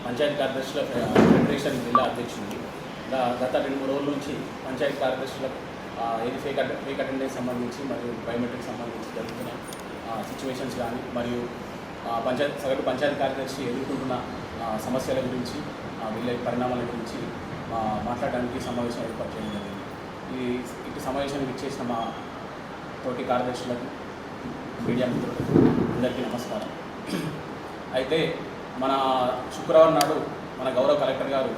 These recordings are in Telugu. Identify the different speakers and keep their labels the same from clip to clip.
Speaker 1: పంచాయతీ కార్యదర్శుల ఫెడరేషన్ జిల్లా అధ్యక్షుడిని. గత 2-3 రోజుల నుంచి పంచాయతీ కార్యదర్శులకు ఏది ఫేక్ అటెండెన్స్ సంబంధించి మరియు బయోమెట్రిక్ సంబంధించి జరుగుతున్న సిచ్యువేషన్స్ కానీ మరియు సగటు పంచాయతీ కార్యదర్శి ఎదుర్కొంటున్న సమస్యల గురించి వీళ్ళ పరిణామాల గురించి మాట్లాడడానికి సమావేశం ఏర్పాటు చేయడం జరిగింది. ఇటు సమావేశానికి ఇచ్చేసిన మా తోటి కార్యదర్శులకు, మీడియా మిత్రులకు అందరికీ నమస్కారం. అయితే మన శుక్రవారం నాడు మన గౌరవ కలెక్టర్ గారు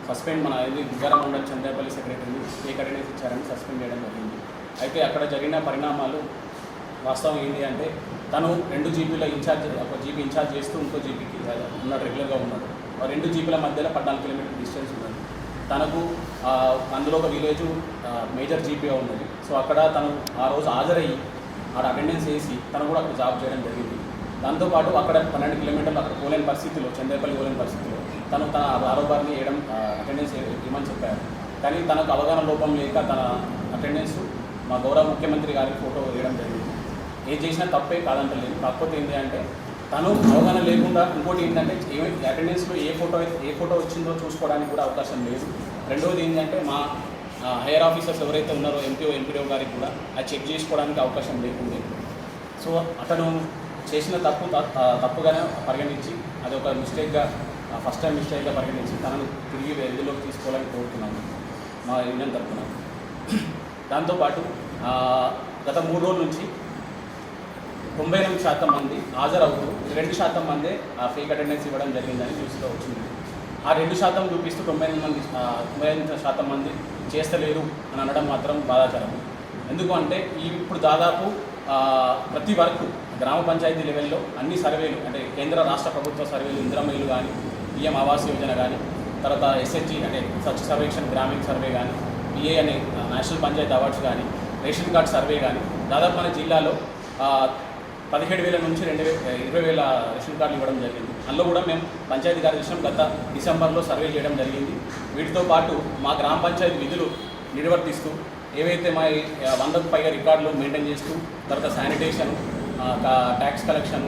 Speaker 1: సస్పెండ్ దుగ్గారం మండల చంద్రపల్లి సెక్రటరీని ఫేక్ అటెండెన్స్ ఇచ్చారని సస్పెండ్ చేయడం జరిగింది. అయితే అక్కడ జరిగిన పరిణామాలు వాస్తవం ఏంటి అంటే, తను 2 జీపీల ఇన్ఛార్జ్, ఒక జీపీ ఇన్ఛార్జ్ చేస్తూ ఇంకో జీపీకి ఉన్నాడు, రెగ్యులర్గా ఉన్నాడు. 2 జీపీల మధ్యలో 14 కిలోమీటర్ డిస్టెన్స్ ఉన్నది. తనకు అందులో ఒక విలేజ్ మేజర్ జీపీగా ఉన్నది. సో అక్కడ తను ఆ రోజు హాజరయ్యి ఆడ అటెండెన్స్ వేసి తను కూడా అక్కడ జాబ్ చేయడం జరిగింది. దాంతోపాటు అక్కడ 12 కిలోమీటర్లు అక్కడ పోలేని పరిస్థితిలో, చంద్రపల్లి పోలేని పరిస్థితిలో తన ఆరోబార్ని వేయడం, అటెండెన్స్ ఇవ్వమని చెప్పారు. కానీ తనకు అవగాహన లోపం లేక తన అటెండెన్స్ మా గౌరవ ముఖ్యమంత్రి గారికి ఫోటో వేయడం జరిగింది. ఏం చేసినా తప్పే కాదంటలేదు. కాకపోతే ఏంటి అంటే, తను అవగాహన లేకుండా ఇంకోటి ఏంటంటే, అటెండెన్స్లో ఏ ఫోటో వచ్చిందో చూసుకోవడానికి కూడా అవకాశం లేదు. రెండవది ఏంటంటే, మా హైయర్ ఆఫీసర్స్ ఎవరైతే ఉన్నారో ఎంపీఓ గారికి కూడా అది చెక్ చేసుకోవడానికి అవకాశం లేకుండే. సో అతను చేసిన తప్పుగానే పరిగణించి, అది ఒక మిస్టేక్గా, ఫస్ట్ టైం మిస్టేక్గా పరిగణించి తనను తిరిగి విధుల్లోకి తీసుకోవాలని కోరుతున్నాను మా యూనియన్ తరఫున. దాంతోపాటు గత 3 రోజుల నుంచి 98% మంది హాజరవుతూ 2% మందే ఫేక్ అటెండెన్స్ ఇవ్వడం జరిగిందని న్యూస్లో వచ్చింది. ఆ 2% చూపిస్తూ 98% మంది చేస్తలేరు అని అనడం మాత్రం బాధాకరం. ఎందుకు అంటే, ఇప్పుడు దాదాపు ప్రతి వరకు గ్రామ పంచాయతీ లెవెల్లో అన్ని సర్వేలు, అంటే కేంద్ర రాష్ట్ర ప్రభుత్వ సర్వేలు, ఇందిరమ్మ కానీ, పిఎం ఆవాస్ యోజన కానీ, తర్వాత SHG అంటే స్వచ్ఛ సర్వేక్షణ్ గ్రామీణ సర్వే కానీ, PA అనే నేషనల్ పంచాయతీ అవార్డ్స్ కానీ, రేషన్ కార్డ్ సర్వే కానీ, దాదాపు మన జిల్లాలో 17,000 నుంచి 20,000 రేషన్ కార్డులు ఇవ్వడం జరిగింది. అందులో కూడా మేము పంచాయతీ కార్యదర్శి గత డిసెంబర్లో సర్వే చేయడం జరిగింది. వీటితో పాటు మా గ్రామ పంచాయతీ విధులు నిర్వర్తిస్తూ ఏవైతే మా 100కు పైగా రికార్డులు మెయింటైన్ చేస్తూ, తర్వాత శానిటేషన్, ట్యాక్స్ కలెక్షన్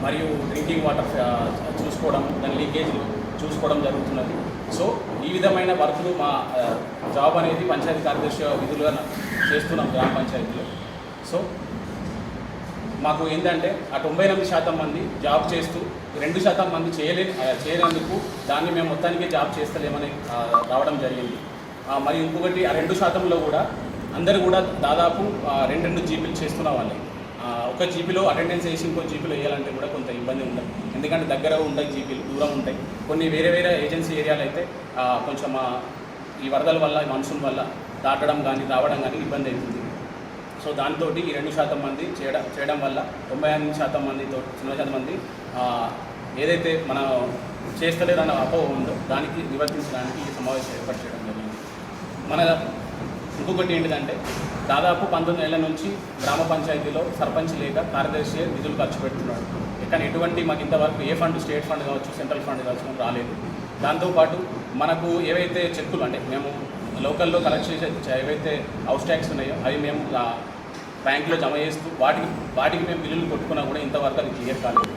Speaker 1: మరియు డ్రింకింగ్ వాటర్ చూసుకోవడం, దాని లీకేజ్లు చూసుకోవడం జరుగుతున్నది. సో ఈ విధమైన వర్కులు, మా జాబ్ అనేది పంచాయతీ కార్యదర్శి విధులుగా చేస్తున్నాం గ్రామ పంచాయతీలో. సో మాకు ఏంటంటే, ఆ 98% మంది జాబ్ చేస్తూ 2% మంది చేయలేనందుకు దాన్ని మేము మొత్తానికి జాబ్ చేస్తలేమని రావడం జరిగింది. మరి ఇంకొకటి, ఆ 2%లో కూడా అందరూ కూడా దాదాపు 2 జీపీలు చేస్తున్న వాళ్ళే. ఒక జీపీలో అటెండెన్స్ వేసి ఇంకో జీపీలో వేయాలంటే కూడా కొంత ఇబ్బంది ఉంటుంది. ఎందుకంటే దగ్గర ఉంటాయి జీపీలు, దూరం ఉంటాయి. కొన్ని వేరే ఏజెన్సీ ఏరియాలు అయితే కొంచెం ఈ వరదల వల్ల, మాన్సూన్ వల్ల దాటడం కానీ రావడం కానీ ఇబ్బంది అవుతుంది. సో దాంతో ఈ 2% మంది చేయడం వల్ల 98% మందితో 90% మంది ఏదైతే మనం చేస్తలేరన్న అపోహ ఉందో దానికి నివర్తించడానికి ఈ సమావేశం ఏర్పాటు చేయడం జరిగింది. ఇంకొకటి ఏంటిదంటే, దాదాపు 19 ఏళ్ల నుంచి గ్రామ పంచాయతీలో సర్పంచ్ లేక కార్యదర్శి నిధులు ఖర్చు పెడుతున్నాడు. కానీ ఎటువంటి మాకు ఇంతవరకు ఏ ఫండ్, స్టేట్ ఫండ్ కావచ్చు, సెంట్రల్ ఫండ్ కావచ్చు రాలేదు. దాంతోపాటు మనకు ఏవైతే చెక్కులు, అంటే మేము లోకల్లో కలెక్ట్ చేసే ఏవైతే హౌస్ ట్యాక్స్ ఉన్నాయో అవి మేము బ్యాంకులో జమ చేస్తూ వాటికి మేము బిల్లులు కొట్టుకున్నా కూడా ఇంతవరకు అది క్లియర్ కాలేదు.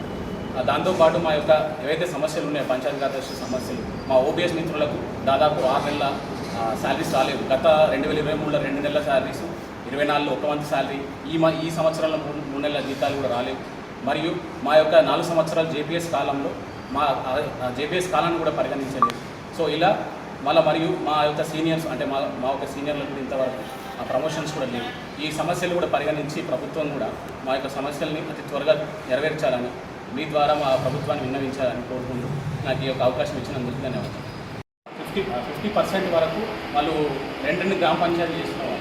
Speaker 1: దాంతోపాటు మా యొక్క ఏవైతే సమస్యలు ఉన్నాయో, పంచాయతీ కార్యదర్శి సమస్యలు, మా OBS మిత్రులకు దాదాపు 6 నెలల శాలరీస్ రాలేదు. గత 2023లో 2 నెలల శాలరీస్, 24లో 1 మంత్ శాలరీ, ఈ సంవత్సరంలో 3 నెలల జీతాలు కూడా రాలేవు. మరియు మా యొక్క 4 సంవత్సరాల JPS కాలంలో మా JPS కాలాన్ని కూడా పరిగణించలేదు. సో ఇలా మరియు మా యొక్క సీనియర్స్, అంటే మా యొక్క సీనియర్లకు కూడా ఇంతవరకు ప్రమోషన్స్ కూడా లేవు. ఈ సమస్యలు కూడా పరిగణించి ప్రభుత్వం కూడా మా యొక్క సమస్యల్ని అతి త్వరగా నెరవేర్చాలని, మీ ద్వారా మా ప్రభుత్వాన్ని విన్నవించాలని కోరుకుంటూ నాకు ఈ యొక్క అవకాశం ఇచ్చినందుకు ధన్యవాదాలు. 50% వరకు వాళ్ళు 2 గ్రామ పంచాయతీలు చేస్తున్నారు.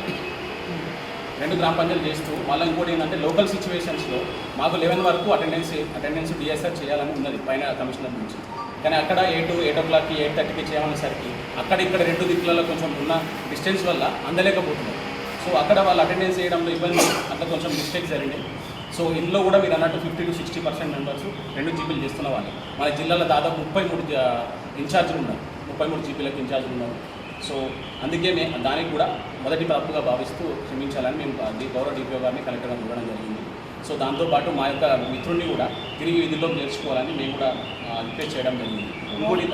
Speaker 1: 2 గ్రామ పంచాయతీలు చేస్తూ మళ్ళీ ఇంకోటి ఏంటంటే, లోకల్ సిచ్యువేషన్స్లో మాకు 11 వరకు అటెండెన్స్ DSR చేయాలని ఉన్నది పైన కమిషనర్ నుంచి. కానీ అక్కడ 8 o'clockకి 8:30కి చేయమనేసరికి ఇక్కడ 2 దిక్కులలో కొంచెం ఉన్న డిస్టెన్స్ వల్ల అందలేకపోతున్నారు. సో అక్కడ వాళ్ళు అటెండెన్స్ చేయడంలో ఇబ్బంది, అట్లా కొంచెం మిస్టేక్ జరిగింది. సో ఇందులో కూడా మీరు అన్నట్టు 50 to 60% మెంబర్స్ 2 జీపీలు చేస్తున్న వాళ్ళు. మన జిల్లాలో దాదాపు 33 ఇన్ఛార్జీలు ఉన్నారు, 33 జీపీలకు ఇన్ఛార్జీలు ఉన్నారు. సో అందుకే దానికి కూడా మొదటి తప్పుగా భావిస్తూ క్షమించాలని మేము గౌరవ DPO గారిని, కలెక్టర్ గారిని ఇవ్వడం జరిగింది. సో దాంతోపాటు మా యొక్క మిత్రుడిని కూడా తిరిగి విధుల్లోకి చేర్చుకోవాలని మేము కూడా రిక్వెస్ట్ చేయడం జరిగింది. ఇంకోటి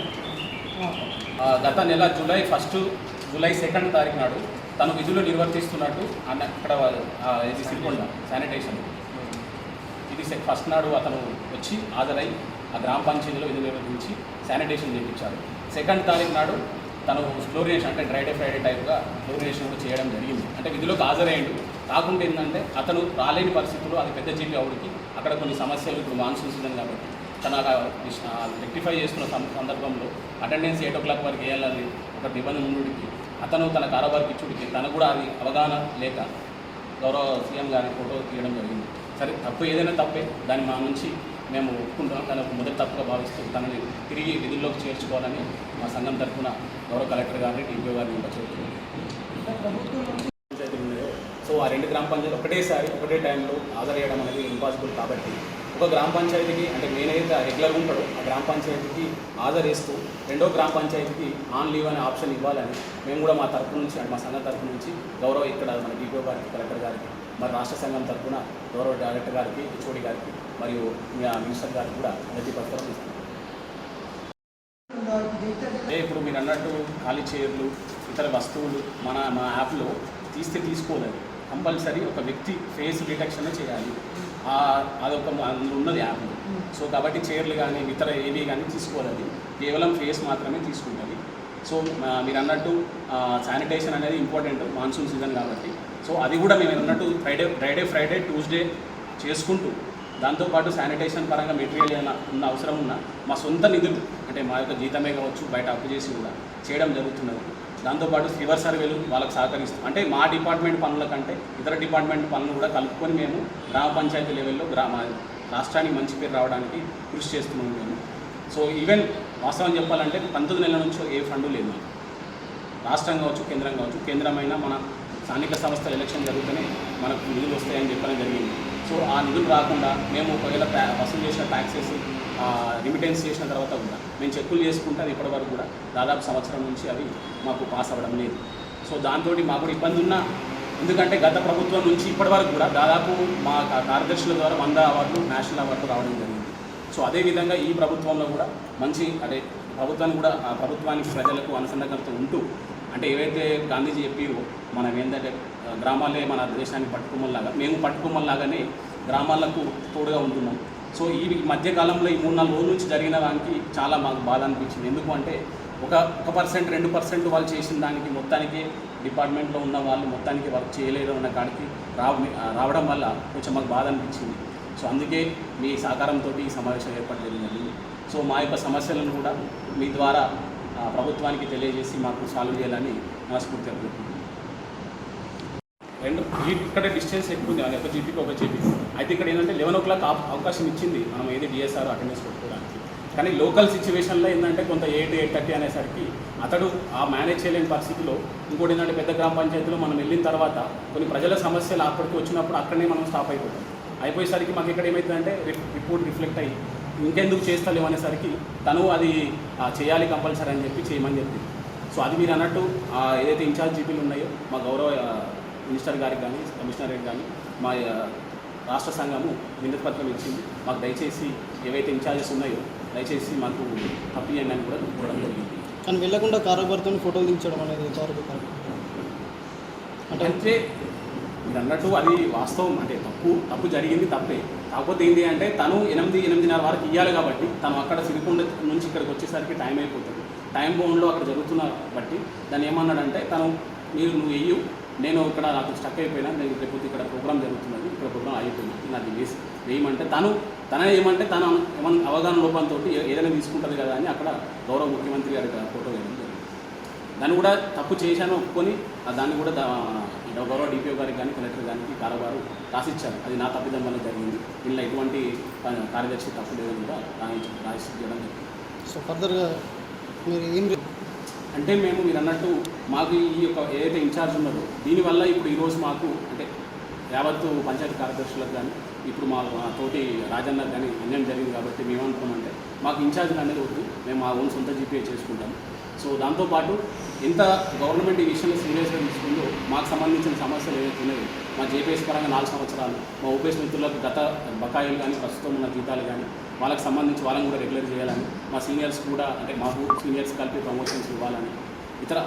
Speaker 1: గత నెల జూలై 2 తారీఖు నాడు తను విధులు నిర్వర్తిస్తున్నట్టు అక్కడ ఇది సిరికొండ శానిటేషన్ ఇది ఫస్ట్ నాడు అతను వచ్చి హాజరై ఆ గ్రామ పంచాయతీలో విధులు నిర్వర్తించి శానిటేషన్ చేయించారు. 2 తారీఖు నాడు తను ఫ్లోరినేషన్ అంటే డ్రైడే ఫ్రైడే టైప్గా ఫ్లోరినేషన్ కూడా చేయడం జరిగింది. అంటే విధిలోకి హాజరయ్యాడు. కాకుండా ఏంటంటే అతను రాలేని పరిస్థితుల్లో అది పెద్ద జీపీ అవుడికి అక్కడ కొన్ని సమస్యలు ఇప్పుడు మాన్సూన్ సీజన్ కాబట్టి తను రెక్టిఫై చేస్తున్న సందర్భంలో అటెండెన్స్ 8 o'clock వరకు వేయాలని ఒక నిబంధన ఉన్నడికి అతను తన కారోబార్కి ఇచ్చుడికి తను కూడా అది అవగాహన లేక గౌరవ సీఎం గారి ఫోటో తీయడం జరిగింది. సరే తప్పు ఏదైనా తప్పే, దాన్ని మా నుంచి మేము ఒప్పుకుంటున్నాం. దాన్ని ఒక మొదటి తప్పుగా భావిస్తూ తనని తిరిగి విధుల్లోకి చేర్చుకోవాలని మా సంఘం తరఫున గౌరవ కలెక్టర్ గారిని టీపీఓ గారిని చెబుతున్నాం. పంచాయతీలు ఉన్నాయో సో ఆ 2 గ్రామ పంచాయతీలు ఒకటే టైంలో హాజరయ్యడం అనేది ఇంపాసిబుల్ కాబట్టి ఒక గ్రామ పంచాయతీకి అంటే నేనైతే రెగ్యులర్గా ఉంటాడో ఆ గ్రామ పంచాయతీకి హాజరేస్తూ 2వ గ్రామ పంచాయతీకి ఆన్ లీవ్ అనే ఆప్షన్ ఇవ్వాలని మేము కూడా మా తరఫు నుంచి అంటే మా సంఘం తరఫు నుంచి గౌరవ ఇక్కడ మన టీపీఓ గారికి కలెక్టర్ గారికి మరి రాష్ట్ర సంఘం తరఫున గౌరవ డైరెక్టర్ గారికి హెచ్ఓడి గారికి మరియు మినిస్టర్ గారికి కూడా ప్రతి పత్రం ఇస్తాం. ఇప్పుడు మీరు అన్నట్టు ఖాళీ చైర్లు ఇతర వస్తువులు మా యాప్లో తీసుకోలేదు. కంపల్సరీ ఒక వ్యక్తి ఫేస్ డిటెక్షన్ చేయాలి. అదొక అందులో ఉన్నది యాప్లో. సో కాబట్టి చైర్లు కానీ ఇతర ఏవి కానీ తీసుకోలేదు, కేవలం ఫేస్ మాత్రమే తీసుకుంటుంది. సో మీరు అన్నట్టు శానిటేషన్ అనేది ఇంపార్టెంట్ మాన్సూన్ సీజన్ కాబట్టి సో అది కూడా మేము అన్నట్టు ఫ్రైడే ట్యూస్డే చేసుకుంటూ దాంతోపాటు శానిటేషన్ పరంగా మెటీరియల్ ఏమైనా ఉన్న అవసరం ఉన్న మా సొంత నిధులు అంటే మా యొక్క జీతమే కావచ్చు బయట అప్పు చేసి కూడా చేయడం జరుగుతున్నది. దాంతోపాటు రివర్ సర్వేలు వాళ్ళకి సహకరిస్తాం. అంటే మా డిపార్ట్మెంట్ పనుల కంటే ఇతర డిపార్ట్మెంట్ పనులు కూడా కలుపుకొని మేము గ్రామ పంచాయతీ లెవెల్లో రాష్ట్రానికి మంచి పేరు రావడానికి కృషి చేస్తున్నాము మేము. సో ఈవెన్ వాస్తవం చెప్పాలంటే 19 నెలల నుంచో ఏ ఫండు లేదు. రాష్ట్రం కావచ్చు కేంద్రం కావచ్చు, కేంద్రమైన మన స్థానిక సంస్థల ఎలక్షన్ జరుగుతూనే మనకు నిధులు వస్తాయని చెప్పడం జరిగింది. సో ఆ నిధులు రాకుండా మేము ఒకవేళ వసూలు చేసిన ట్యాక్సెస్ రిమిటెన్స్ చేసిన తర్వాత కూడా మేము చెక్కులు చేసుకుంటే అది ఇప్పటివరకు కూడా దాదాపు సంవత్సరం నుంచి అవి మాకు పాస్ అవ్వడం లేదు. సో దాంతో మాకు కూడా ఇబ్బంది ఉన్నా ఎందుకంటే గత ప్రభుత్వం నుంచి ఇప్పటివరకు కూడా దాదాపు మా కార్యదర్శుల ద్వారా 100 అవార్డులు నేషనల్ అవార్డులు రావడం జరిగింది. సో అదేవిధంగా ఈ ప్రభుత్వంలో కూడా మంచి అంటే ప్రభుత్వాన్ని కూడా ఆ ప్రభుత్వానికి ప్రజలకు అనుసంధానంతో ఉంటూ అంటే ఏవైతే గాంధీజీ చెప్పిరో మనం ఏంటంటే గ్రామాలే మన దేశానికి పట్టుకోమల్లాగా మేము పట్టుకోమల్లాగానే గ్రామాలకు తోడుగా ఉంటున్నాం. సో ఈ మధ్యకాలంలో ఈ 3-4 రోజుల నుంచి జరిగిన దానికి చాలా మాకు బాధ అనిపించింది. ఎందుకు అంటే 1% 2% వాళ్ళు చేసిన దానికి మొత్తానికి డిపార్ట్మెంట్లో ఉన్న వాళ్ళు మొత్తానికి వర్క్ చేయలేదు అన్న కాడికి రావడం వల్ల కొంచెం మాకు బాధ అనిపించింది. సో అందుకే మీ సహకారంతో ఈ సమావేశం ఏర్పాటు జరిగింది. సో మా యొక్క సమస్యలను కూడా మీ ద్వారా ప్రభుత్వానికి తెలియజేసి మాకు సాల్వ్ చేయాలని మనస్ఫూర్తిగా కోరుకుంటున్నాను. ఇక్కడ డిస్టెన్స్ ఎక్కువ ఉంది, ఒక జీపీకి ఒక జీపీ అయితే ఇక్కడ ఏంటంటే 11 o'clock అవకాశం ఇచ్చింది మనం ఏది డిఎస్ఆర్ అటెండెన్స్ పెట్టుకోవడానికి. కానీ లోకల్ సిచ్యువేషన్లో ఏంటంటే కొంత 8-8:30 అనేసరికి అతడు ఆ మేనేజ్ చేయలేని పరిస్థితిలో ఇంకోటి ఏంటంటే పెద్ద గ్రామ పంచాయతీలో మనం వెళ్ళిన తర్వాత కొన్ని ప్రజల సమస్యలు అప్పటికి వచ్చినప్పుడు అక్కడనే మనం స్టాప్ అయిపోయేసరికి మాకు ఇక్కడ ఏమవుతుందంటే రిపోర్ట్ రిఫ్లెక్ట్ అయ్యి ఇంకెందుకు చేస్తలేము అనేసరికి తను అది చేయాలి కంపల్సరీ అని చేయమని చెప్పింది. సో అది మీరు అన్నట్టు ఏదైతే ఇన్ఛార్జ్ జీపీలు ఉన్నాయో మా గౌరవ మినిస్టర్ గారికి కానీ కమిషనర్ గారికి కానీ మా రాష్ట్ర సంఘము వినతి పత్రం ఇచ్చింది. మాకు దయచేసి ఏవైతే ఇన్ఛార్జెస్ ఉన్నాయో దయచేసి మాకు తప్పియండి అని కూడా కోరడం జరిగింది.
Speaker 2: కానీ వెళ్ళకుండా కారోబార్తో ఫోటోలు దించడం అనేది
Speaker 1: అంటే మీరు అన్నట్టు అది వాస్తవం. అంటే తప్పు జరిగింది తప్పే. కాకపోతే ఏంటి అంటే తను 8-8:30 వరకు ఇవ్వాలి కాబట్టి తను అక్కడ సిరికొండ నుంచి ఇక్కడికి వచ్చేసరికి టైం అయిపోతుంది. టైం బౌండ్లో అక్కడ జరుగుతున్న బట్టి దాన్ని ఏమన్నాడంటే నువ్వు వెయ్యు, నేను ఇక్కడ నాకు స్టక్ అయిపోయినా, నేను లేకపోతే ఇక్కడ ప్రోగ్రామ్ జరుగుతున్నది, ఇక్కడ ప్రోగ్రామ్ అయిపోయింది, నాకు వేయమంటే తన ఏమంటే తను ఏమన్నా అవగాహన లోపంతో ఏదైనా తీసుకుంటుంది కదా అని అక్కడ గౌరవ ముఖ్యమంత్రి గారి ఫోటో వేయడం జరిగింది. దాన్ని కూడా తప్పు చేశాను ఒప్పుకొని దాన్ని కూడా గౌరవ డిపిఓ గారికి కానీ కలెక్టర్ గారికి కారోబారు రాసిచ్చారు. అది నా తప్పిదం వల్ల జరిగింది, ఇలా ఎటువంటి కార్యదర్శి తప్పు లేదని కూడా రాసి చేయడం జరిగింది.
Speaker 2: సో ఫర్దర్గా మీరు ఏం
Speaker 1: అంటే మీరు అన్నట్టు మాకు ఈ యొక్క ఏదైతే ఇన్ఛార్జ్ ఉన్నదో దీనివల్ల ఇప్పుడు ఈరోజు మాకు అంటే యావత్తు పంచాయతీ కార్యదర్శులకు కానీ ఇప్పుడు మా తోటి రాజన్నకు కానీ అన్యాయం జరిగింది కాబట్టి మేమనుకున్నామంటే మాకు ఇన్ఛార్జ్ అనేది వద్దు, మేము మా ఓన్ సొంత జీపీఏ చేసుకుంటాము. సో దాంతోపాటు ఎంత గవర్నమెంట్ ఈ విషయంలో సీరియస్గా తీసుకుందో మాకు సంబంధించిన సమస్యలు ఏవైతే ఉన్నాయో మా జేపీఎస్ పరంగా 4 సంవత్సరాలు మా ఉపేస్ మిత్రులకు గత బకాయిలు కానీ ప్రస్తుతం ఉన్న జీతాలు కానీ వాళ్ళకి సంబంధించి వాళ్ళని కూడా రెగ్యులర్ చేయాలని మా సీనియర్స్ కూడా అంటే మాకు సీనియర్స్ కలిపి ప్రమోషన్స్ ఇవ్వాలని ఇతర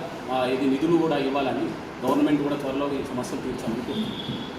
Speaker 1: ఇది నిధులు కూడా ఇవ్వాలని గవర్నమెంట్ కూడా త్వరలో ఈ సమస్యలు తీర్చాలని కోరుతున్నాం.